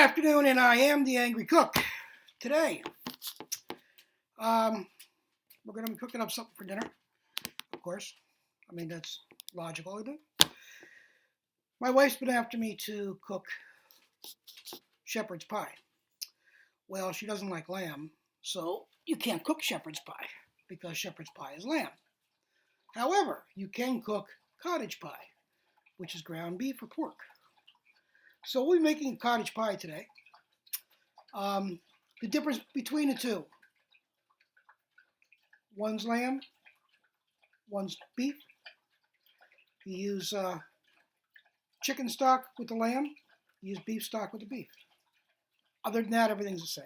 afternoon, and I am the Angry Cook. Today, we're going to be cooking up something for dinner, of course. I mean, that's logical, isn't it? My wife's been after me to cook shepherd's pie. Well, she doesn't like lamb, so you can't cook shepherd's pie because shepherd's pie is lamb. However, you can cook cottage pie, which is ground beef or pork. So we'll be making cottage pie today. The difference between the two, one's lamb, one's beef. You use chicken stock with the lamb, you use beef stock with the beef. Other than that, everything's the same.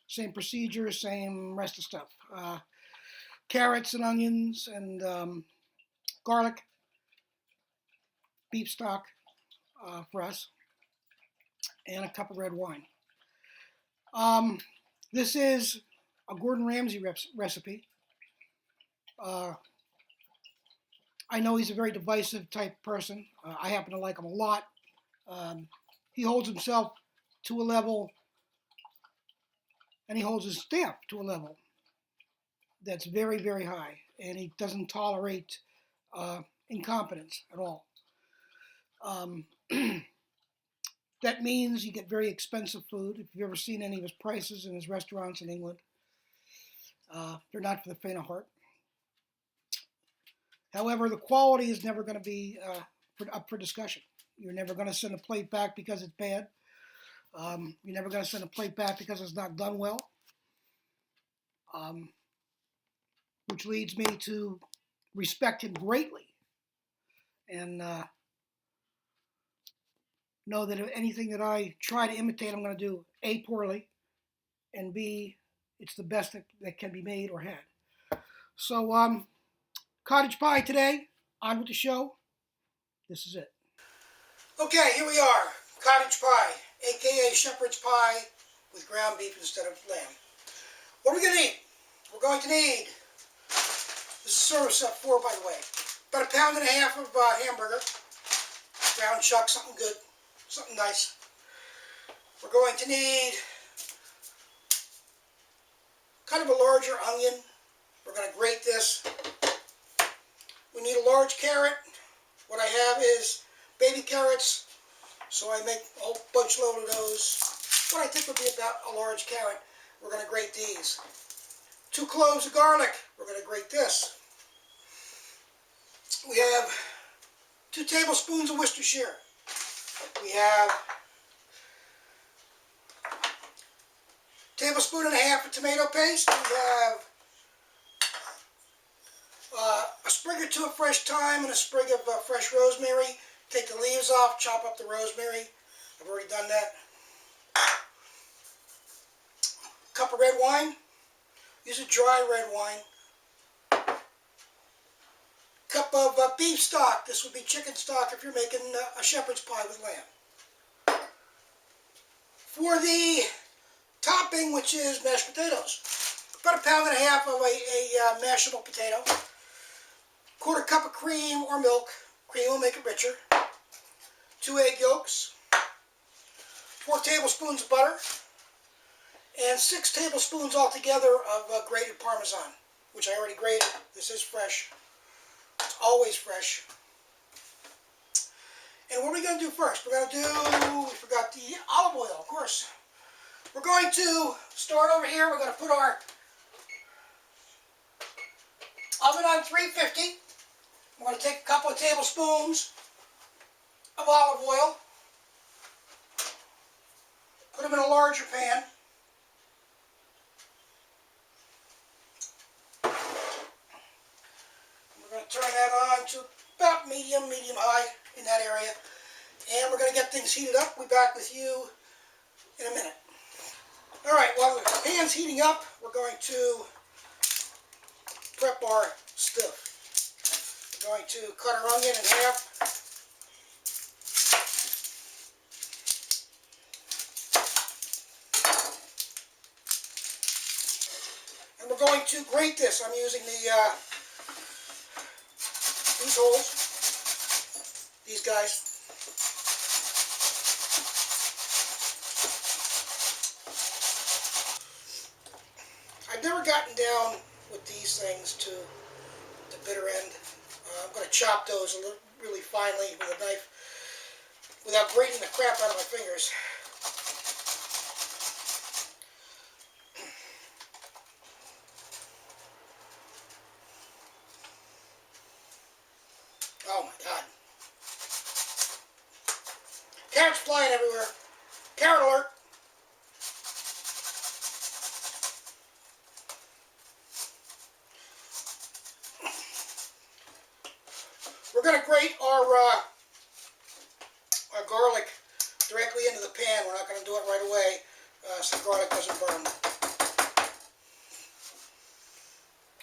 Same procedure, same rest of stuff. Carrots and onions and garlic, beef stock for us, and a cup of red wine. This is a Gordon Ramsay recipe. I know he's a very divisive type person. I happen to like him a lot. He holds himself to a level, and he holds his staff to a level that's very, very high, and he doesn't tolerate incompetence at all. That means you get very expensive food. If you've ever seen any of his prices in his restaurants in England, they're not for the faint of heart. However, the quality is never going to be up for discussion. You're never going to send a plate back because it's bad. You're never going to send a plate back because it's not done well. Which leads me to respect him greatly and know that if anything that I try to imitate, I'm going to do A, poorly, and B, it's the best that can be made or had. So, cottage pie today, on with the show. This is it. Okay, here we are, cottage pie, aka shepherd's pie with ground beef instead of lamb. What are we going to need? We're going to need, this is service up 4, by the way, about 1.5 pounds of hamburger, ground chuck, something good, something nice. We're going to need kind of a larger onion. We're going to grate this. We need a large carrot. What I have is baby carrots, so I make a whole bunch load of those. What I think would be about a large carrot. We're going to grate these. 2 cloves of garlic. We're going to grate this. We have 2 tablespoons of Worcestershire. We have 1.5 tablespoons of tomato paste. We have a sprig or 2 of fresh thyme and a sprig of fresh rosemary. Take the leaves off, chop up the rosemary. I've already done that. Cup of red wine. Use a dry red wine. Cup of beef stock. This would be chicken stock if you're making a shepherd's pie with lamb. For the topping, which is mashed potatoes, about 1.5 pounds of a mashable potato. 1/4 cup of cream or milk. Cream will make it richer. 2 egg yolks. 4 tablespoons of butter. And 6 tablespoons altogether of grated parmesan, which I already grated. This is fresh. It's always fresh. And what are we going to do first? We're going to do, we forgot the olive oil, of course. We're going to start over here. We're going to put our oven on 350. I'm going to take a couple of tablespoons of olive oil. Put them in a larger pan. We're going to turn that on to about medium high in that area. And we're going to get things heated up. We'll be back with you in a minute. Alright, while the pan's heating up, we're going to prep our stuff. We're going to cut our onion in half. And we're going to grate this. I'm using these holes, these guys. I've never gotten down with these things to the bitter end. I'm going to chop those really finely with a knife without grating the crap out of my fingers. Oh my God. Carrots flying everywhere. Carrot alert. We're going to grate our garlic directly into the pan. We're not going to do it right away so the garlic doesn't burn.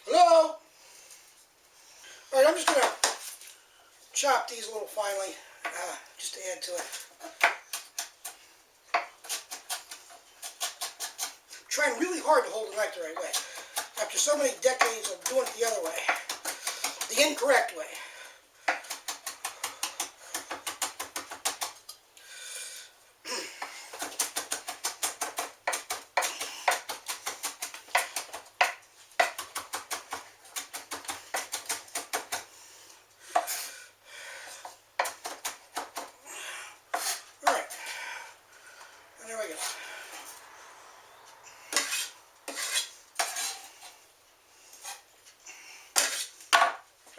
Hello? Alright, I'm just going to chop these a little finely just to add to it. I'm trying really hard to hold the knife the right way. After so many decades of doing it the other way. The incorrect way.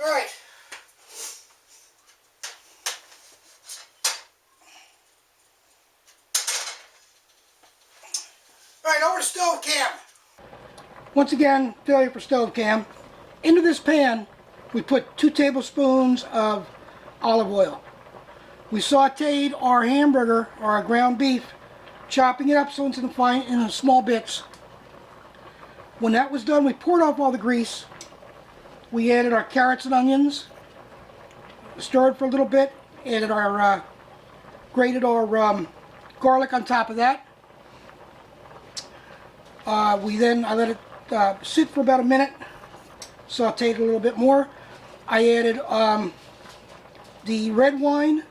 Alright. Alright, over to stove cam. Once again, failure for stove cam. Into this pan, we put 2 tablespoons of olive oil. We sauteed our hamburger, or our ground beef, chopping it up so it's in small bits. When that was done, we poured off all the grease. We added our carrots and onions, stirred for a little bit, added our grated our garlic on top of that. I let it sit for about a minute, sauteed it a little bit more. I added the red wine,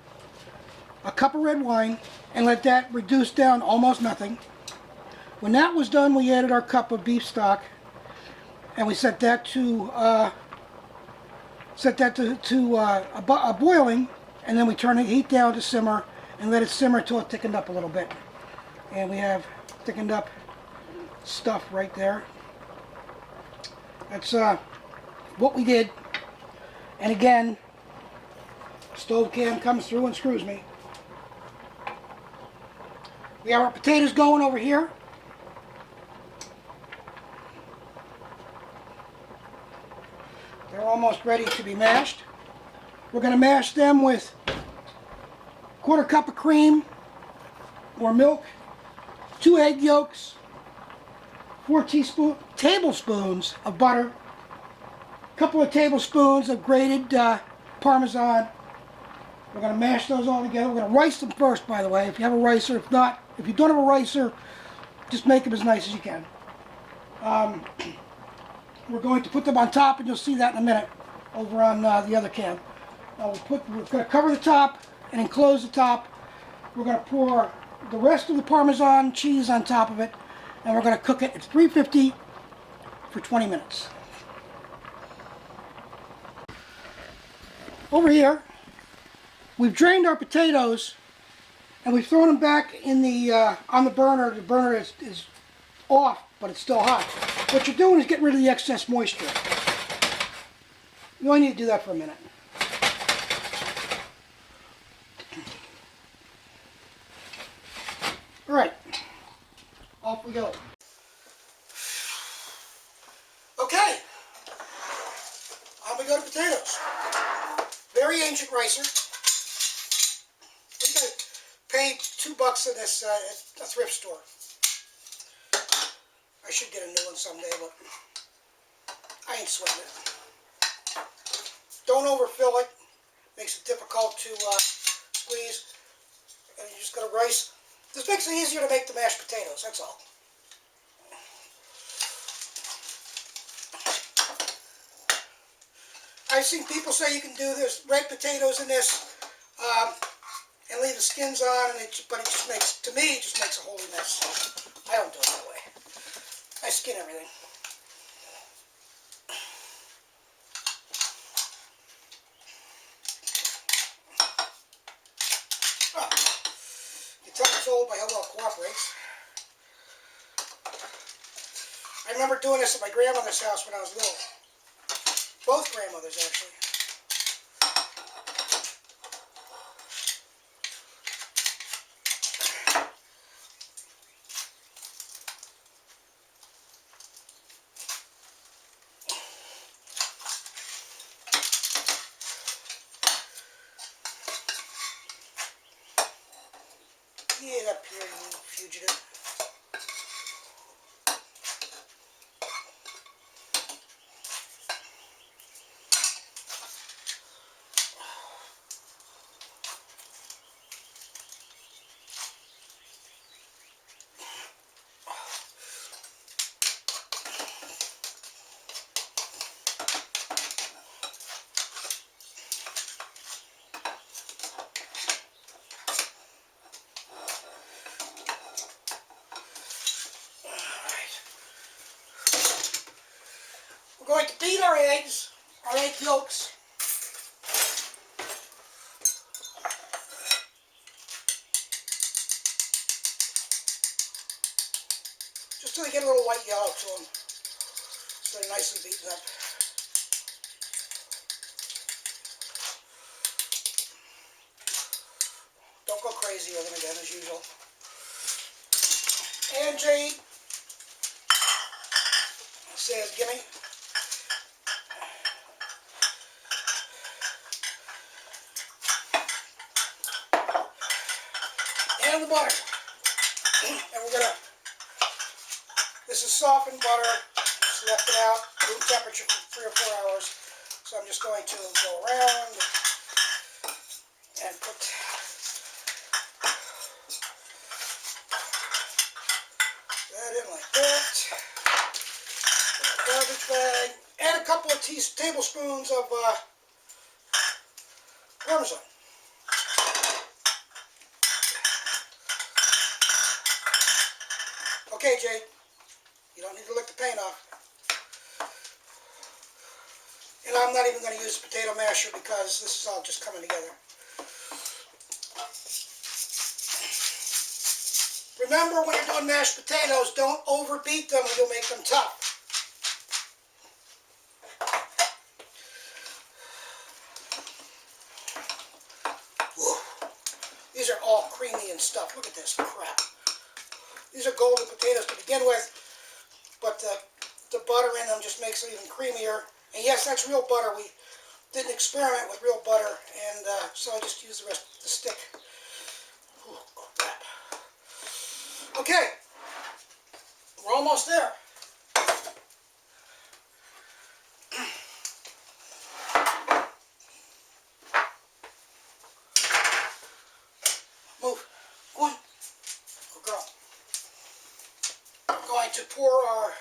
a cup of red wine, and let that reduce down almost nothing. When that was done, we added our cup of beef stock, and we set that to boiling, and then we turn the heat down to simmer and let it simmer till it thickened up a little bit. And we have thickened up stuff right there. That's what we did. And again, stove cam comes through and screws me. We have our potatoes going over here. They're almost ready to be mashed. We're going to mash them with 1/4 cup of cream or milk, 2 egg yolks, 4 tablespoons of butter, a couple of tablespoons of grated parmesan. We're going to mash those all together. We're going to rice them first, by the way, if you have a ricer. If you don't have a ricer, just make them as nice as you can. We're going to put them on top, and you'll see that in a minute over on the other cam. We're going to cover the top and enclose the top. We're going to pour the rest of the Parmesan cheese on top of it, and we're going to cook it at 350 for 20 minutes. Over here, we've drained our potatoes, and we've thrown them back in the on the burner. The burner is off, but it's still hot. What you're doing is getting rid of the excess moisture. You only need to do that for a minute. Alright, off we go. Okay, on we go to potatoes. Very ancient ricer. I think I paid $2 in this at a thrift store. I should get a new one someday, but I ain't sweating it. Don't overfill it. Makes it difficult to squeeze. And you just got to rice. This makes it easier to make the mashed potatoes, that's all. I've seen people say you can do this red potatoes in this and leave the skins on, but it just makes, to me, it just makes a holy mess. I don't do it that way. I skin everything. told by how well it cooperates. I remember doing this at my grandmother's house when I was little. Both grandmothers, actually. Get up here, you fugitive. We're going to beat our eggs, our egg yolks. Just till they get a little white yellow to them. So they're nicely beaten up. Don't go crazy with them again, as usual. And Jade says, gimme. And the butter. And we're gonna, this is softened butter, just left it out, room temperature for 3 or 4 hours. So I'm just going to go around and put that in like that. Garbage bag, and a couple of tablespoons of parmesan. Okay, Jade, you don't need to lick the paint off. And I'm not even going to use the potato masher because this is all just coming together. Remember, when you're doing mashed potatoes, don't overbeat them or you'll make them tough. Whoa. These are all creamy and stuff. Look at this crap. These are golden potatoes to begin with, but the butter in them just makes it even creamier. And yes, that's real butter. We didn't experiment with real butter, and so I just used the rest of the stick. Oh, crap. Okay, we're almost there. Move. Go on. Good girl. We're going to pour our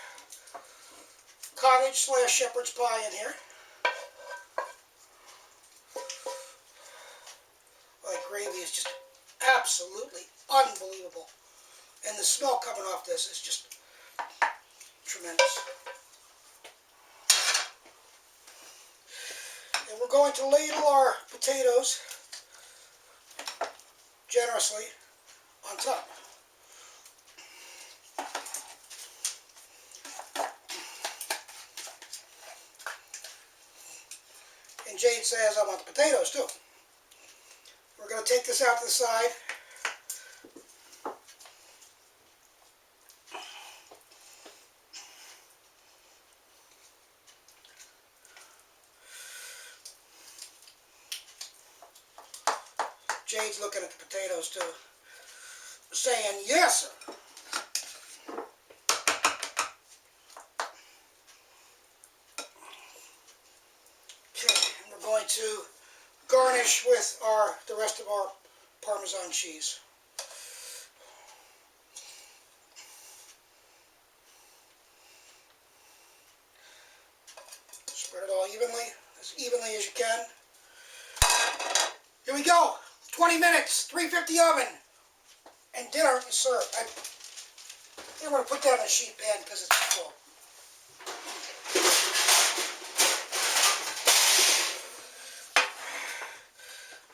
cottage / shepherd's pie in here. The gravy is just absolutely unbelievable. And the smell coming off this is just tremendous. And we're going to ladle our potatoes generously on top. And Jade says, I want the potatoes too. We're going to take this out to the side. Jade's looking at the potatoes too, saying, yes, sir. Okay, and we're going to garnish with the rest of our Parmesan cheese. Spread it all evenly as you can. Here we go. 20 minutes, 350 oven, and dinner is served. I think I'm going to put that in a sheet pan because it's full.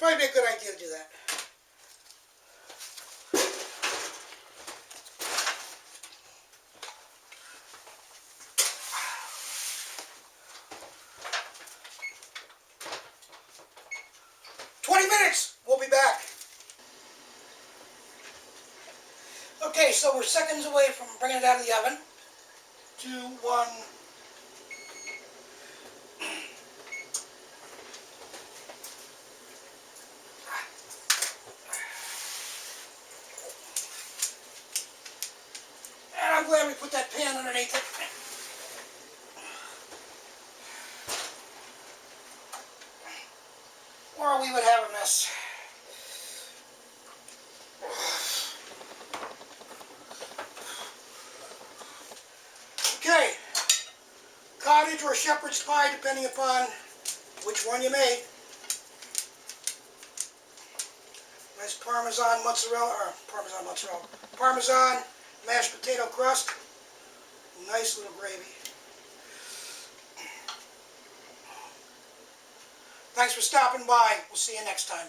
Probably be a good idea to do that. back. Okay, so we're seconds away from bringing it out of the oven. 2, 1. And I'm glad we put that pan underneath it. Or we would have a mess. Okay, cottage or shepherd's pie, depending upon which one you made. Nice parmesan mashed potato crust. Nice little gravy. Thanks for stopping by. We'll see you next time.